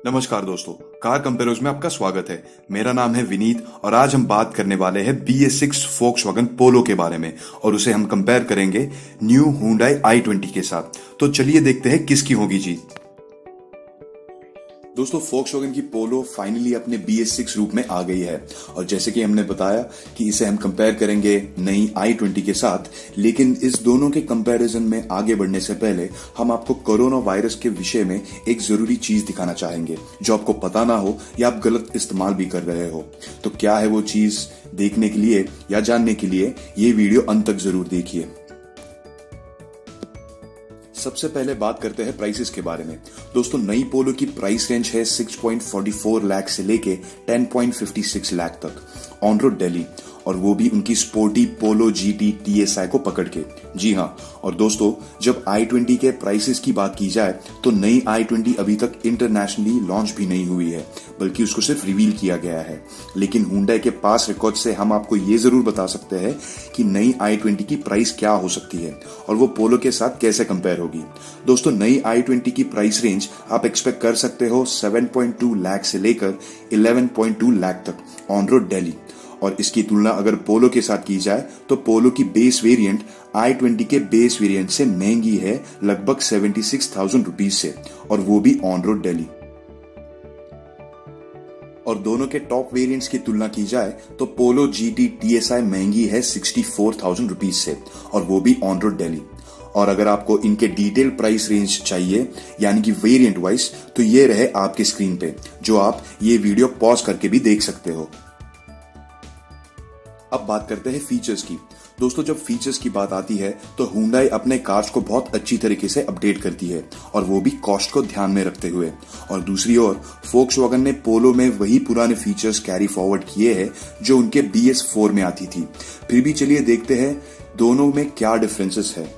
नमस्कार दोस्तों, car compares में आपका स्वागत है। मेरा नाम है विनीत और आज हम बात करने वाले हैं BS6 फोक्सवैगन पोलो के बारे में और उसे हम कंपेयर करेंगे न्यू हुंडई i20 के साथ। तो चलिए देखते हैं किसकी होगी जीत। दोस्तों, फोक्सवैगन की पोलो फाइनली अपने BS6 रूप में आ गई है और जैसे कि हमने बताया कि इसे हम कंपेयर करेंगे नई i20 के साथ, लेकिन इस दोनों के कंपैरिजन में आगे बढ़ने से पहले हम आपको कोरोना वायरस के विषय में एक जरूरी चीज दिखाना चाहेंगे जो आपको पता ना हो या आप गलत इस्तेमाल भी कर रहे हो। तो क्या है वो चीज, देखने के लिए या जानने के लिए ये वीडियो अंत तक जरूर देखिए। सबसे पहले बात करते हैं प्राइसेस के बारे में। दोस्तों, नई पोलो की प्राइस रेंज है 6.44 लाख से लेके 10.56 लाख तक ऑन रोड दिल्ली, और वो भी उनकी स्पोर्टी पोलो GT TSI को पकड़ के। जी हाँ, और दोस्तों जब i20 के प्राइसेस की बात की जाए तो नई i20 अभी तक इंटरनेशनली लॉन्च भी नहीं हुई है, बल्कि उसको सिर्फ रिवील किया गया है। लेकिन हुंडई के पास रिकॉर्ड से हम आपको ये जरूर बता सकते हैं कि नई i20 की प्राइस क्या हो सकती है और वो पोलो के साथ कैसे कंपेयर होगी। दोस्तों, नई i20 की प्राइस रेंज आप एक्सपेक्ट कर सकते हो 7.2 लाख से लेकर 11.2 लाख तक ऑन रोड दिल्ली, और इसकी तुलना अगर पोलो के साथ की जाए तो पोलो की बेस वेरिएंट i20 के बेस वेरिएंट से महंगी है लगभग 76,000 रुपीज से, और वो भी ऑन रोड दिल्ली। और दोनों के टॉप वेरिएंट्स की तुलना की जाए तो पोलो GT TSI महंगी है 64,000 रुपीज से, और वो भी ऑन रोड दिल्ली। और अगर आपको इनके डिटेल प्राइस रेंज चाहिए यानी कि वेरिएंट वाइज, तो ये रहे आपके स्क्रीन पे, जो आप ये वीडियो पॉज करके भी देख सकते हो। अब बात करते हैं फीचर्स की। दोस्तों, जब फीचर्स की बात आती है तो हुंडई अपने कार्स को बहुत अच्छी तरीके से अपडेट करती है, और वो भी कॉस्ट को ध्यान में रखते हुए। और दूसरी ओर फोक्सवैगन ने पोलो में वही पुराने फीचर्स कैरी फॉरवर्ड किए हैं जो उनके BS4 में आती थी। फिर भी चलिए देखते हैं दोनों में क्या डिफरेंसेस है।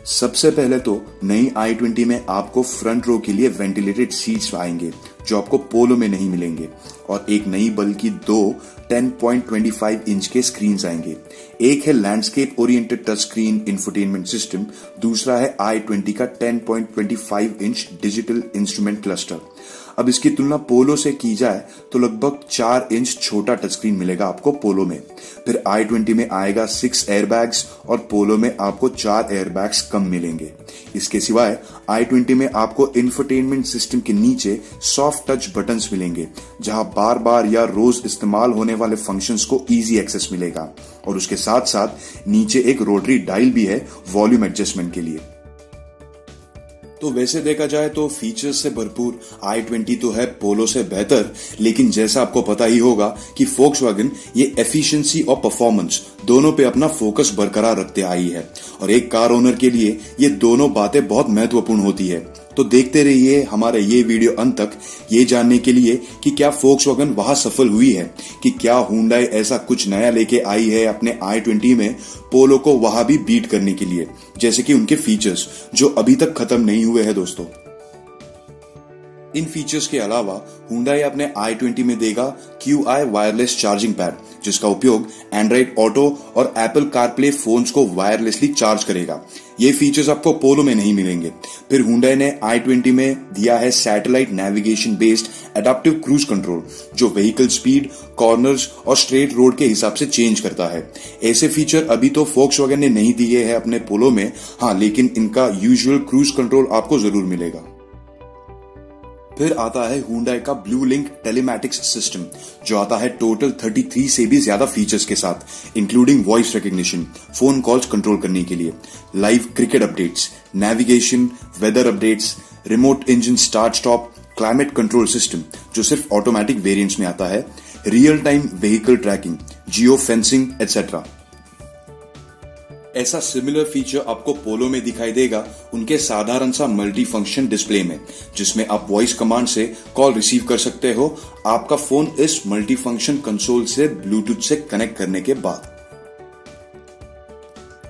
सबसे पहले तो नई i20 में आपको फ्रंट रो के लिए वेंटिलेटेड सीट्स आएंगे जो आपको पोलो में नहीं मिलेंगे, और एक नई बल्कि दो 10.25 इंच के स्क्रीन आएंगे। एक है landscape oriented touch screen infotainment system, दूसरा है i20 का 10.25 इंच डिजिटल इंस्ट्रूमेंट क्लस्टर। अब इसकी तुलना पोलो से की जाए तो लगभग 4 इंच छोटा टच स्क्रीन मिलेगा आपको पोलो में। फिर i20 में आएगा 6 एयरबैग्स और पोलो में आपको 4 एयरबैग्स कम मिलेंगे। इसके सिवाय i20 में आपको इंफोटेनमेंट सिस्टम के नीचे सॉफ्ट टच बटन्स मिलेंगे, जहां बार बार या रोज इस्तेमाल होने वाले फंक्शंस को इजी एक्सेस मिलेगा, और उसके साथ साथ नीचे एक रोटरी डायल भी है वॉल्यूम एडजस्टमेंट के लिए। तो वैसे देखा जाए तो फीचर्स से भरपूर i20 तो है पोलो से बेहतर, लेकिन जैसा आपको पता ही होगा कि फोक्सवैगन ये एफिशिएंसी और परफॉर्मेंस दोनों पे अपना फोकस बरकरार रखते आई है, और एक कार ओनर के लिए ये दोनों बातें बहुत महत्वपूर्ण होती है। तो देखते रहिए हमारा ये वीडियो अंत तक, ये जानने के लिए कि क्या फोक्सवैगन वहां सफल हुई है, कि क्या हुंडई ऐसा कुछ नया लेके आई है अपने i20 में पोलो को वहां भी बीट करने के लिए, जैसे कि उनके फीचर्स जो अभी तक खत्म नहीं हुए हैं। दोस्तों, इन फीचर्स के अलावा हुंडई अपने i20 में देगा QI वायरलेस चार्जिंग पैड, जिसका उपयोग एंड्रॉइड ऑटो और एप्पल कारप्ले फोन्स को वायरलेसली चार्ज करेगा। ये फीचर्स आपको पोलो में नहीं मिलेंगे। फिर हुंडई ने i20 में दिया है satellite navigation based adaptive cruise control, जो व्हीकल स्पीड, कॉर्नर्स और स्ट्रेट रोड के हिसाब से चेंज करता है। ऐसे फीचर अभी तो फोक्सवैगन ने नहीं दिए हैं अपने पोलो में, हाँ, लेकिन इनका यूजुअल क्रूज कंट्रोल आपको जरूर मिलेगा। फिर आता है हुंडई का ब्लू लिंक टेलीमैटिक्स सिस्टम, जो आता है टोटल 33 से भी ज्यादा फीचर्स के साथ, including voice recognition, phone calls control करने के लिए, live cricket updates, navigation, weather updates, remote engine start stop, climate control system जो सिर्फ ऑटोमेटिक वेरिएंट्स में आता है, real time vehicle tracking, geofencing etcetera. ऐसा सिमिलर फीचर आपको पोलो में दिखाई देगा उनके साधारण सा मल्टी फंक्शन डिस्प्ले में, जिसमें आप वॉइस कमांड से कॉल रिसीव कर सकते हो आपका फोन इस मल्टी फंक्शन कंसोल से ब्लूटूथ से कनेक्ट करने के बाद।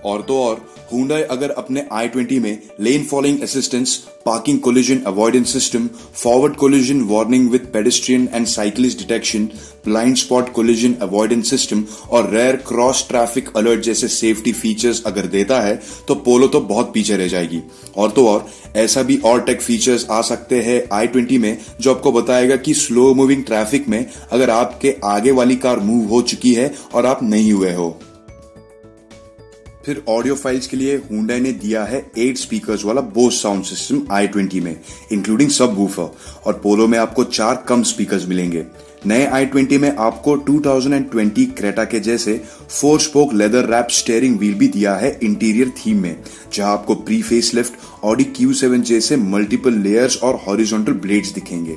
और तो और Hyundai अगर अपने i20 में lane following assistance, parking collision avoidance system, forward collision warning with pedestrian and cyclist detection, blind spot collision avoidance system और रेयर क्रॉस ट्रैफिक अलर्ट जैसे सेफ्टी फीचर्स अगर देता है तो पोलो तो बहुत पीछे रह जाएगी। और तो और ऐसा भी और टेक फीचर्स आ सकते हैं i20 में जो आपको बताएगा कि स्लो मूविंग ट्रैफिक में अगर आपके आगे वाली कार मूव हो चुकी है और आप नहीं हुए हो। फिर ऑडियो फाइल्स के लिए Hyundai ने दिया है 8 स्पीकर्स वाला Bose साउंड सिस्टम i20 में, इंक्लूडिंग सब वूफर, और पोलो में आपको 4 कम स्पीकर्स मिलेंगे। नए i20 में आपको 2020 क्रेटा के जैसे 4 spoke leather wrap steering wheel भी दिया है इंटीरियर थीम में, जहां आपको pre face lift Audi Q7 जैसे मल्टीपल लेयर्स और हॉरिजॉन्टल ब्लेड्स दिखेंगे।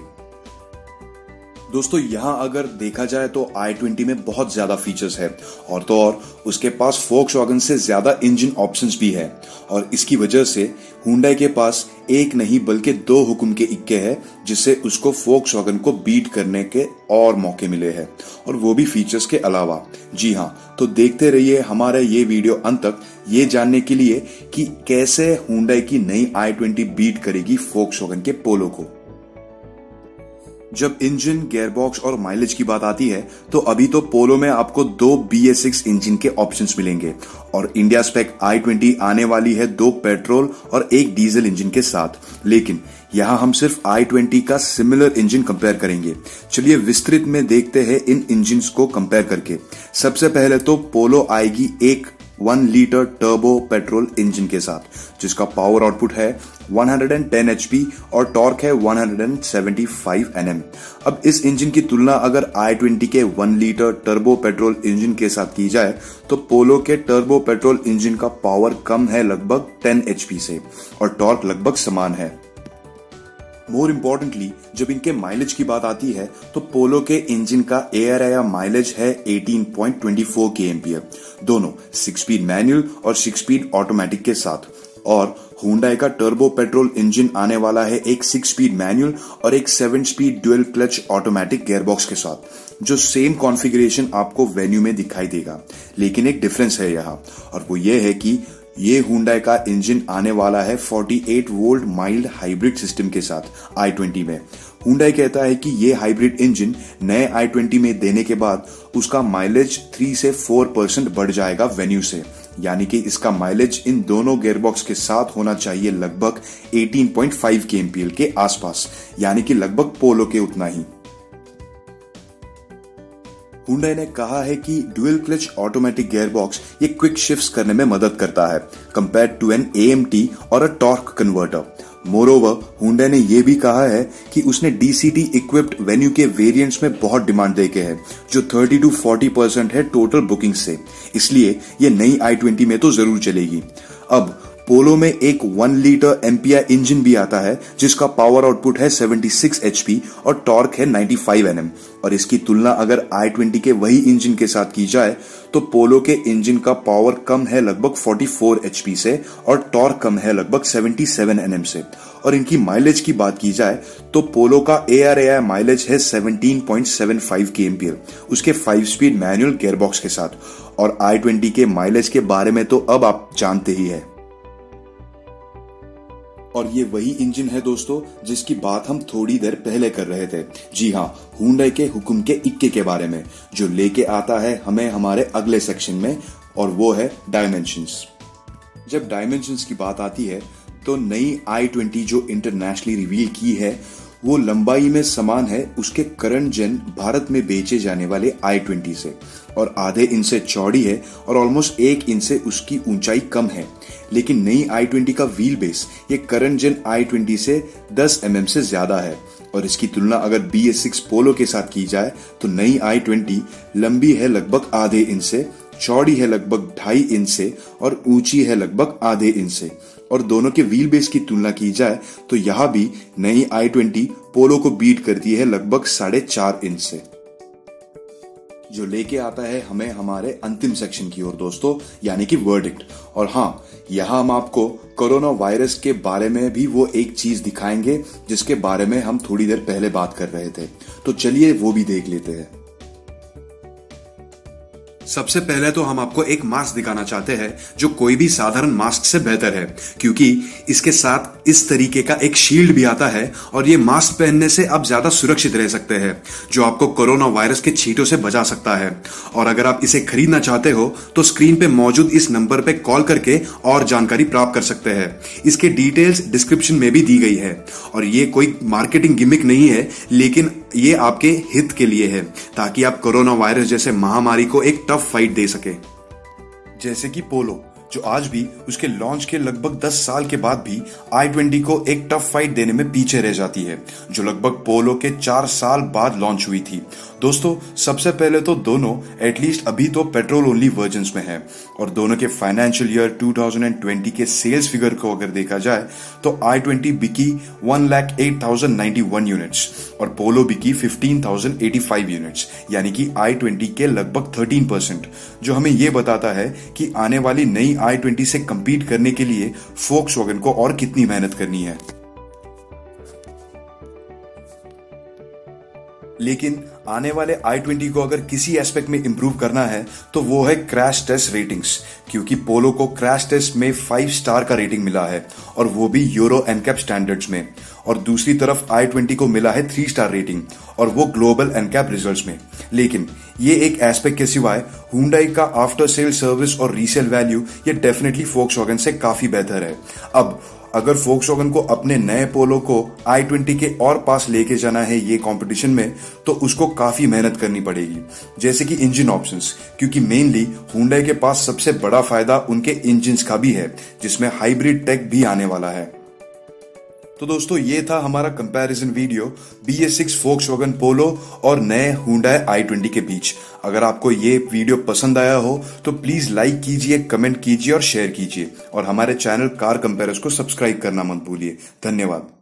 दोस्तों यहां अगर देखा जाए तो i20 में बहुत ज्यादा फीचर्स है और तो और उसके पास Volkswagen से ज्यादा इंजन ऑप्शंस भी है, और इसकी वजह से Hyundai के पास एक नहीं बल्कि 2 हुक्म के इक्के हैं जिससे उसको Volkswagen को बीट करने के और मौके मिले हैं, और वो भी फीचर्स के अलावा। जी हां, तो देखते रहिए हमारा ये वीडियो अंत तक, ये जानने के लिए कि कैसे Hyundai की नई i20 बीट करेगी Volkswagen के पोलो को। जब इंजन, गियरबॉक्स और माइलेज की बात आती है तो अभी तो पोलो में आपको 2 BS6 इंजन के ऑप्शंस मिलेंगे, और इंडिया स्पेक i20 आने वाली है 2 पेट्रोल और 1 डीजल इंजन के साथ। लेकिन यहां हम सिर्फ i20 का सिमिलर इंजन कंपेयर करेंगे। चलिए विस्तृत में देखते हैं इन इंजन्स को कंपेयर करके। सबसे पहले तो पोलो आएगी एक 1 लीटर टर्बो पेट्रोल इंजन के साथ, जिसका पावर आउटपुट है 110 HP और टॉर्क है 175 Nm। अब इस इंजन की तुलना अगर i20 के 1 लीटर टर्बो पेट्रोल इंजन के साथ की जाए तो पोलो के टर्बो पेट्रोल इंजन का पावर कम है लगभग 10 HP से, और टॉर्क लगभग समान है। मोर इम्पोर्टेंटली जब इनके माइलेज की बात आती है तो पोलो के इंजन का ARAI माइलेज है 18.24 kmph, दोनों 6 स्पीड मैनुअल और 6 स्पीड ऑटोमेटिक के साथ। और Hyundai का टर्बो पेट्रोल इंजन आने वाला है एक 6 स्पीड मैनुअल और एक 7 speed dual clutch automatic gearbox के साथ, जो सेम कॉन्फ़िगरेशन आपको वेन्यू में दिखाई देगा। लेकिन एक डिफरेंस है यहाँ, और वो ये है कि ये Hyundai का इंजन आने वाला है 48 वोल्ट माइल्ड हाइब्रिड सिस्टम के साथ i20 में। Hyundai कहता है कि ये हाइब्रिड इंजन नए i20 में देने के बाद उसका माइलेज 3 से 4% बढ़ जाएगा वेन्यू से, यानी कि इसका माइलेज इन दोनों गियरबॉक्स के साथ होना चाहिए लगभग 18.5 kmph के आसपास, यानी कि लगभग पोलो के उतना ही। Hyundai ने कहा है कि ड्यूल क्लच ऑटोमेटिक गियरबॉक्स ये क्विक शिफ्ट्स करने में मदद करता है कंपेयर्ड टू एन AMT और अ टॉर्क कन्वर्टर। मोरोवर Hyundai ने यह भी कहा है कि उसने DCT इक्विप्ड वेन्यू के वेरिएंट्स में बहुत डिमांड देखे है, जो 30 to 40% है टोटल बुकिंग से, इसलिए ये नई i20 में तो जरूर चलेगी। अब पोलो में एक 1 लीटर MPI इंजन भी आता है जिसका पावर आउटपुट है 76 HP और टॉर्क है 95 Nm, और इसकी तुलना अगर i20 के वही इंजन के साथ की जाए तो पोलो के इंजन का पावर कम है लगभग 44 HP से और टॉर्क कम है लगभग 77 Nm से। और इनकी माइलेज की बात की जाए तो पोलो का ARAI माइलेज है 17.75 kmph उसके 5 स्पीड मैनुअल गियरबॉक्स के साथ, और i20 के माइलेज के बारे में तो अब आप जानते ही है। और ये वही इंजन है दोस्तों जिसकी बात हम थोड़ी देर पहले कर रहे थे। जी हाँ, Hyundai के हुक्म के इक्के के बारे में, जो लेके आता है हमें हमारे अगले सेक्शन में, और वो है डायमेंशंस। जब डायमेंशंस की बात आती है तो नई i20 जो इंटरनेशनली रिवील की है वो लंबाई में समान है उसके करंट जेन भारत में बेचे जाने वाले i20 से, और आधे इंच से चौड़ी है और ऑलमोस्ट 1 इंच से उसकी ऊंचाई कम है। लेकिन नई i20 का व्हील बेस ये करंट जेन i20 से 10 mm से ज्यादा है, और इसकी तुलना अगर BS6 पोलो के साथ की जाए तो नई i20 लंबी है लगभग आधे इंच से, चौड़ी है लगभग 2.5 इंच से और ऊंची है लगभग आधे इंच से। और दोनों के व्हील बेस की तुलना की जाए तो यहां भी नई i20 पोलो को बीट करती है लगभग 4.5 इंच से, जो लेके आता है हमें हमारे अंतिम सेक्शन की ओर दोस्तों, यानी कि वर्डिक्ट। और हाँ, यहां हम आपको कोरोना वायरस के बारे में भी वो एक चीज दिखाएंगे जिसके बारे में हम थोड़ी देर पहले बात कर रहे थे, तो चलिए वो भी देख लेते हैं। सबसे पहले तो हम आपको एक मास्क दिखाना चाहते हैं जो कोई भी साधारण मास्क से बेहतर है, क्योंकि इसके साथ इस तरीके का एक शील्ड भी आता है और ये मास्क पहनने से आप ज्यादा सुरक्षित रह सकते हैं, जो आपको कोरोना वायरस के छींटों से बचा सकता है। और अगर आप इसे खरीदना चाहते हो तो स्क्रीन पे मौजूद इस नंबर पे कॉल करके और जानकारी प्राप्त कर सकते हैं। इसके डिटेल्स डिस्क्रिप्शन में भी दी गई है और ये कोई मार्केटिंग गिमिक नहीं है, लेकिन ये आपके हित के लिए है ताकि आप कोरोना वायरस जैसे महामारी को एक टफ फाइट दे सके। जैसे कि पोलो, जो आज भी उसके लॉन्च के लगभग 10 साल के बाद भी i20 को एक टफ फाइट देने में पीछे रह जाती है, जो लगभग पोलो के 4 साल बाद लॉन्च हुई थी। दोस्तों, सबसे पहले तो दोनों एटलीस्ट अभी तो पेट्रोल ओनली वर्जन्स में है और दोनों के फाइनेंशियल ईयर 2020 के सेल्स फिगर को अगर देखा जाए तो i20 बिकी 1,08,091 यूनिट्स और पोलो बिकी 15,085 यूनिट्स, यानी कि i20 के लगभग 13%, जो हमें यह बताता है कि आने वाली नई i20 से कंपीट करने के लिए फोक्सवैगन को और कितनी मेहनत करनी है। लेकिन आने वाले i20 को अगर किसी एस्पेक्ट में इंप्रूव करना है तो वो है क्रैश टेस्ट रेटिंग्स, क्योंकि पोलो को क्रैश टेस्ट में 5 स्टार का रेटिंग मिला है और वो भी यूरो एनकैप स्टैंडर्ड्स में, और दूसरी तरफ i20 को मिला है 3 स्टार रेटिंग और वो ग्लोबल एनकैप रिजल्ट्स में। लेकिन ये एक एस्पेक्ट के सिवाय हुंडई का आफ्टर सेल सर्विस और रीसेल वैल्यू ये डेफिनेटली फोक्सवैगन से काफी बेहतर है। अब अगर फोक्सवैगन को अपने नए पोलो को i20 के और पास लेके जाना है ये कंपटीशन में, तो उसको काफी मेहनत करनी पड़ेगी, जैसे कि इंजन ऑप्शंस, क्योंकि मेनली हुंडई के पास सबसे बड़ा फायदा उनके इंजन्स का भी है, जिसमें हाइब्रिड टेक भी आने वाला है। तो दोस्तों, ये था हमारा कंपैरिजन वीडियो BS6 फोक्सवैगन पोलो और नए हुंडई i20 के बीच। अगर आपको ये वीडियो पसंद आया हो तो प्लीज लाइक कीजिए, कमेंट कीजिए और शेयर कीजिए, और हमारे चैनल कार कंपेयर्स को सब्सक्राइब करना मत भूलिए। धन्यवाद।